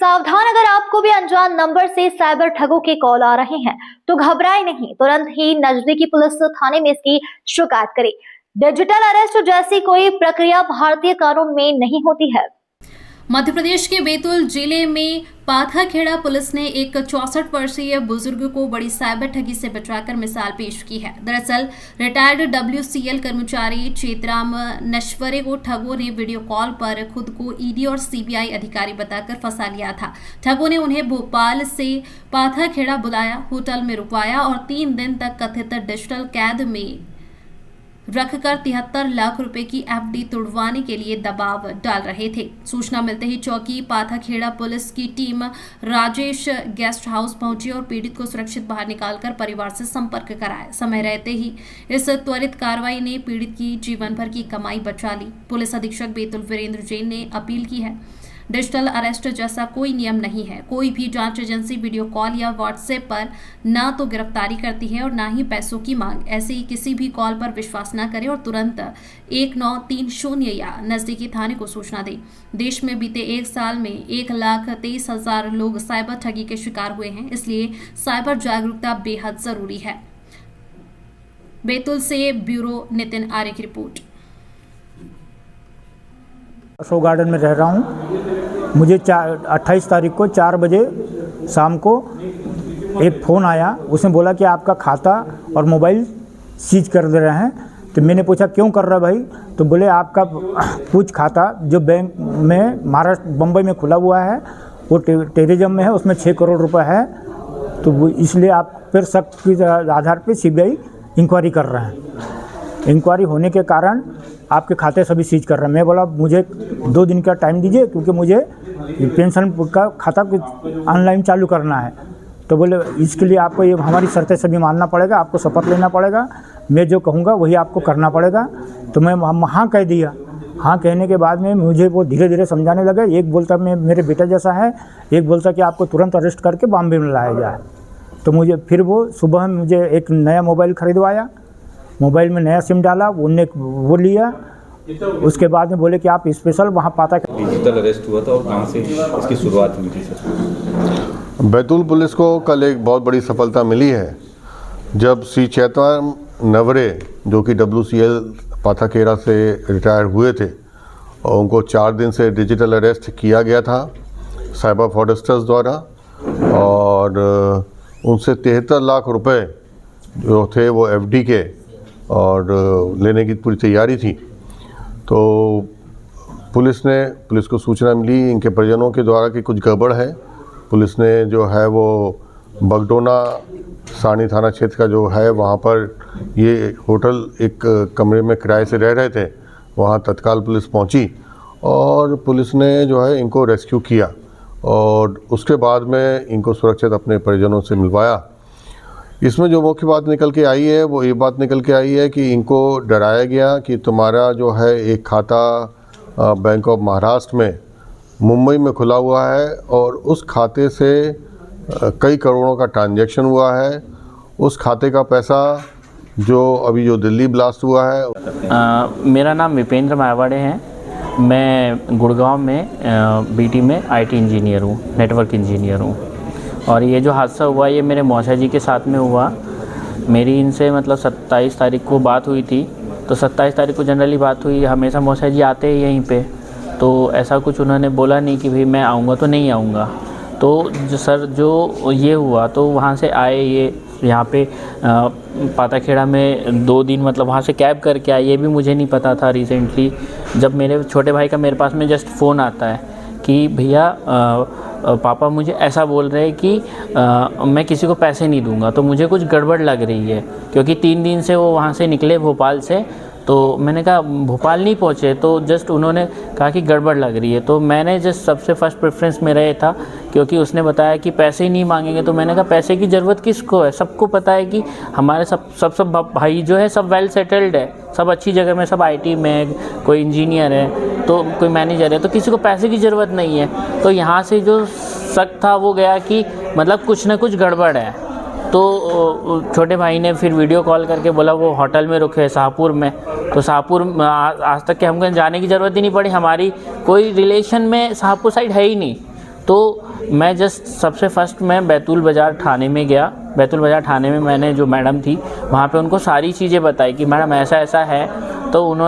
सावधान, अगर आपको भी अनजान नंबर से साइबर ठगों के कॉल आ रहे हैं तो घबराए नहीं, तुरंत ही नजदीकी पुलिस थाने में इसकी शिकायत करें। डिजिटल अरेस्ट जैसी कोई प्रक्रिया भारतीय कानून में नहीं होती है। मध्य प्रदेश के बैतूल जिले में पाथाखेड़ा पुलिस ने एक 64 वर्षीय बुजुर्ग को बड़ी साइबर ठगी से बचाकर मिसाल पेश की है। दरअसल रिटायर्ड WCL कर्मचारी चेतराम नश्वरे को ठगों ने वीडियो कॉल पर खुद को ईडी और CBI अधिकारी बताकर फंसा लिया था। ठगों ने उन्हें भोपाल से पाथाखेड़ा बुलाया, होटल में रुकवाया और 3 दिन तक कथित डिजिटल कैद में रखकर 73 लाख रुपए की FD तुड़वाने के लिए दबाव डाल रहे थे। सूचना मिलते ही चौकी पाथाखेड़ा पुलिस की टीम राजेश गेस्ट हाउस पहुंची और पीड़ित को सुरक्षित बाहर निकालकर परिवार से संपर्क कराया। समय रहते ही इस त्वरित कार्रवाई ने पीड़ित की जीवन भर की कमाई बचा ली। पुलिस अधीक्षक बैतूल वीरेंद्र जैन ने अपील की है, डिजिटल अरेस्ट जैसा कोई नियम नहीं है। कोई भी जांच एजेंसी वीडियो कॉल या व्हाट्सएप पर ना तो गिरफ्तारी करती है और ना ही पैसों की मांग। ऐसे ही किसी भी कॉल पर विश्वास न करें और तुरंत 1930 या नजदीकी थाने को सूचना दें। देश में बीते 1 साल में 1,23,000 लोग साइबर ठगी के शिकार हुए हैं, इसलिए साइबर जागरूकता बेहद जरूरी है। बैतूल से ब्यूरो नितिन आर्य की रिपोर्ट। अशोक गार्डन में रह रहा हूँ। मुझे 28 तारीख को 4 बजे शाम को एक फ़ोन आया। उसने बोला कि आपका खाता और मोबाइल सीज कर दे रहे हैं। तो मैंने पूछा क्यों कर रहा है भाई? तो बोले आपका कुछ खाता जो बैंक में महाराष्ट्र बम्बई में खुला हुआ है वो टेररिज्म में है, उसमें 6 करोड़ रुपए है, तो वो इसलिए आप फिर शक के आधार पे CBI इंक्वायरी कर रहे हैं। इंक्वायरी होने के कारण आपके खाते सभी सीज कर रहे हैं। मैं बोला मुझे 2 दिन का टाइम दीजिए क्योंकि मुझे पेंशन का खाता ऑनलाइन चालू करना है। तो बोले इसके लिए आपको ये हमारी शर्तें सभी मानना पड़ेगा, आपको शपथ लेना पड़ेगा, मैं जो कहूँगा वही आपको करना पड़ेगा। तो मैं हाँ कह दिया। हाँ कहने के बाद में मुझे वो धीरे धीरे समझाने लगा। एक बोलता मैं मेरे बेटा जैसा है, एक बोलता कि आपको तुरंत अरेस्ट करके बॉम्बे में लाया जाए। तो मुझे फिर वो सुबह मुझे एक नया मोबाइल खरीदवाया, मोबाइल में नया सिम डाला, उनने वो लिया। उसके बाद में बोले कि आप स्पेशल वहाँ पाता। डिजिटल अरेस्ट हुआ था और कहाँ से इसकी शुरुआत हुई थी सर? बैतूल पुलिस को कल एक बहुत बड़ी सफलता मिली है। जब श्री चेतराम नवरे जो कि WCL पाथाखेड़ा से रिटायर हुए थे और उनको 4 दिन से डिजिटल अरेस्ट किया गया था साइबर फ्रॉडस्टर्स द्वारा, और उनसे 73 लाख रुपए जो थे वो FD के और लेने की पूरी तैयारी थी। तो पुलिस को सूचना मिली इनके परिजनों के द्वारा कि कुछ गड़बड़ है। पुलिस ने जो है वो बगडोना सानी थाना क्षेत्र का जो है वहाँ पर ये होटल एक कमरे में किराए से रह रहे थे, वहाँ तत्काल पुलिस पहुँची और पुलिस ने जो है इनको रेस्क्यू किया और उसके बाद में इनको सुरक्षित अपने परिजनों से मिलवाया। इसमें जो मुख्य बात निकल के आई है वो ये बात निकल के आई है कि इनको डराया गया कि तुम्हारा जो है एक खाता बैंक ऑफ महाराष्ट्र में मुंबई में खुला हुआ है और उस खाते से कई करोड़ों का ट्रांजैक्शन हुआ है। उस खाते का पैसा जो दिल्ली ब्लास्ट हुआ है। मेरा नाम विपेंद्र मारवाड़े है। मैं गुड़गांव में BT में IT इंजीनियर हूँ, नेटवर्क इंजीनियर हूँ। और ये जो हादसा हुआ ये मेरे मौसा जी के साथ में हुआ। मेरी इनसे मतलब 27 तारीख को बात हुई थी। तो 27 तारीख को जनरली बात हुई, हमेशा मौसा जी आते हैं यहीं पे, तो ऐसा कुछ उन्होंने बोला नहीं कि भाई मैं आऊँगा तो नहीं आऊँगा। तो जो ये हुआ तो वहाँ से आए ये यहाँ पे पाथाखेड़ा में 2 दिन मतलब वहाँ से कैब करके आए। ये भी मुझे नहीं पता था। रिसेंटली जब मेरे छोटे भाई का मेरे पास में जस्ट फ़ोन आता है कि भैया पापा मुझे ऐसा बोल रहे हैं कि मैं किसी को पैसे नहीं दूंगा, तो मुझे कुछ गड़बड़ लग रही है क्योंकि 3 दिन से वो वहाँ से निकले भोपाल से। तो मैंने कहा भोपाल नहीं पहुँचे, तो जस्ट उन्होंने कहा कि गड़बड़ लग रही है। तो मैंने जस्ट सबसे फर्स्ट प्रेफरेंस मेरा ये था क्योंकि उसने बताया कि पैसे ही नहीं मांगेंगे। तो मैंने कहा पैसे की ज़रूरत किसको है? सबको पता है कि हमारे सब भाई जो है सब वेल सेटल्ड है, सब अच्छी जगह में, सब IT में, कोई इंजीनियर है तो कोई मैनेजर है, तो किसी को पैसे की ज़रूरत नहीं है। तो यहाँ से जो शक था वो गया कि मतलब कुछ ना कुछ गड़बड़ है। तो छोटे भाई ने फिर वीडियो कॉल करके बोला वो होटल में रुके शाहपुर में। तो शाहपुर आज तक के हमको जाने की ज़रूरत ही नहीं पड़ी, हमारी कोई रिलेशन में शाहपुर साइड है ही नहीं। तो मैं जस्ट सबसे फर्स्ट मैं बैतूल बाज़ार थाने में गया। बैतूल बाज़ार थाने में मैंने जो मैडम थी वहाँ पे उनको सारी चीज़ें बताई कि मैडम ऐसा ऐसा है। तो उन्होंने